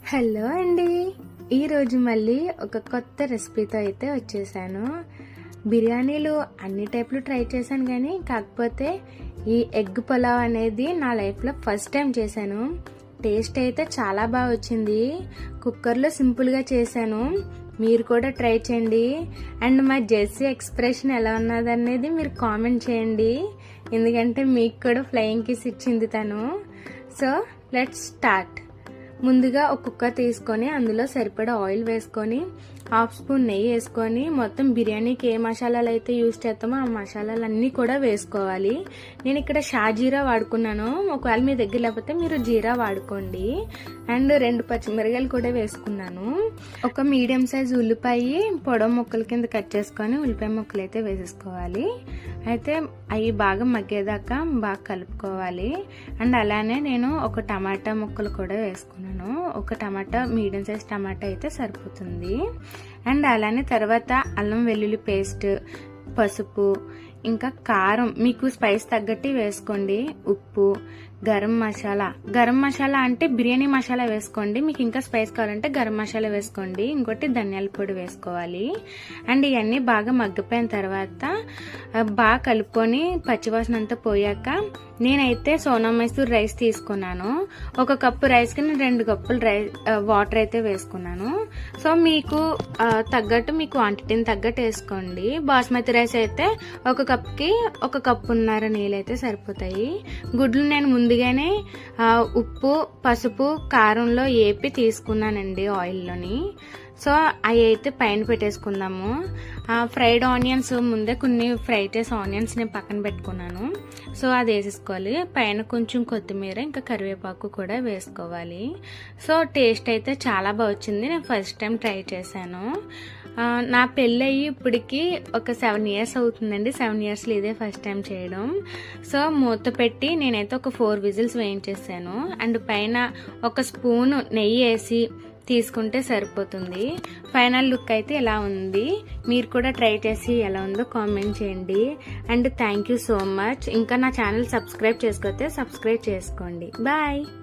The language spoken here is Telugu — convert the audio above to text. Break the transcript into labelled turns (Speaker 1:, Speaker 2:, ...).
Speaker 1: హలో అండి, ఈరోజు మళ్ళీ ఒక కొత్త రెసిపీతో అయితే వచ్చేసాను. బిర్యానీలు అన్ని టైప్లు ట్రై చేశాను, కానీ కాకపోతే ఈ ఎగ్ పులావ్ అనేది నా లైఫ్లో ఫస్ట్ టైం చేశాను. టేస్ట్ అయితే చాలా బాగా వచ్చింది. కుక్కర్లో సింపుల్గా చేశాను. మీరు కూడా ట్రై చేయండి. అండ్ మా జెస్సీ ఎక్స్ప్రెషన్ ఎలా ఉన్నదనేది మీరు కామెంట్ చేయండి, ఎందుకంటే మీకు కూడా ఫ్లయింగ్ కిస్ ఇచ్చింది తను. So let's start. ముందుగా ఒక కుక్కర్ తీసుకొని అందులో సరిపడా ఆయిల్ వేసుకొని 1/2 స్పూన్ నెయ్యి వేసుకొని మొత్తం బిర్యానీకి ఏ మసాలాలు అయితే యూజ్ చేస్తామో ఆ మసాలాలన్నీ కూడా వేసుకోవాలి. నేను ఇక్కడ షాజీరా వాడుకున్నాను. ఒకవేళ మీ దగ్గర లేకపోతే మీరు జీరా వాడుకోండి. అండ్ 2 పచ్చిమిరకాయలు కూడా వేసుకున్నాను. ఒక మీడియం సైజ్ ఉల్లిపాయ పొడవు ముక్కల కింద కట్ చేసుకొని ఉల్లిపాయ ముక్కలు అయితే వేసేసుకోవాలి. అయితే అవి బాగా మగ్గేదాకా బాగా కలుపుకోవాలి. అండ్ అలానే నేను ఒక టమాటా ముక్కలు కూడా వేసుకున్నాను. ఒక టమాటా మీడియం సైజ్ టమాటా అయితే సరిపోతుంది. అండ్ అలానే తర్వాత అల్లం వెల్లుల్లి పేస్ట్, పసుపు, ఇంకా కారం మీకు స్పైస్ తగ్గట్టు వేసుకోండి. ఉప్పు, గరం మసాలా అంటే బిర్యానీ మసాలా వేసుకోండి. మీకు ఇంకా స్పైస్ కావాలంటే గరం మసాలా వేసుకోండి. ఇంకోటి ధనియాల పొడి వేసుకోవాలి. అండ్ ఇవన్నీ బాగా మగ్గిపోయిన తర్వాత బాగా కలుపుకొని పచ్చివాసన అంతా పోయాక నేనైతే సోనా మైసూర్ రైస్ తీసుకున్నాను. 1 కప్పు రైస్కి నేను 2 కప్పులు వాటర్ అయితే వేసుకున్నాను. సో మీకు తగ్గట్టు మీ క్వాంటిటీని తగ్గట్టు వేసుకోండి. బాస్మతి రైస్ అయితే 1 కప్కి 1 కప్పున్నర నీళ్ళు అయితే సరిపోతాయి. గుడ్లు నేను ముందుగానే ఉప్పు, పసుపు, కారంలో ఏపి తీసుకున్నానండి ఆయిల్లోని. సో అవి అయితే పైన పెట్టేసుకుందాము. ఫ్రైడ్ ఆనియన్స్ ముందే కొన్ని ఫ్రై చేసి ఆనియన్స్ నేను పక్కన పెట్టుకున్నాను. సో అది వేసేసుకోవాలి. పైన కొంచెం కొత్తిమీర ఇంకా కరివేపాకు కూడా వేసుకోవాలి. సో టేస్ట్ అయితే చాలా బాగా వచ్చింది. నేను ఫస్ట్ టైం ట్రై చేశాను. నా పెళ్ళయి ఇప్పటికి ఒక 7 ఇయర్స్ అవుతుందండి. 7 ఇయర్స్లో ఇదే ఫస్ట్ టైం చేయడం. సో మూత పెట్టి నేనైతే ఒక 4 విజిల్స్ వేయించేసాను. అండ్ పైన 1 స్పూన్ నెయ్యి వేసి తీసుకుంటే సరిపోతుంది. ఫైనల్ లుక్ అయితే ఇలా ఉంది. మీరు కూడా ట్రై చేసి ఎలా ఉందో కామెంట్ చేయండి. And thank you so much. ఇంకా నా ఛానల్ సబ్స్క్రైబ్ చేసుకోతే సబ్స్క్రైబ్ చేసుకోండి. బాయ్.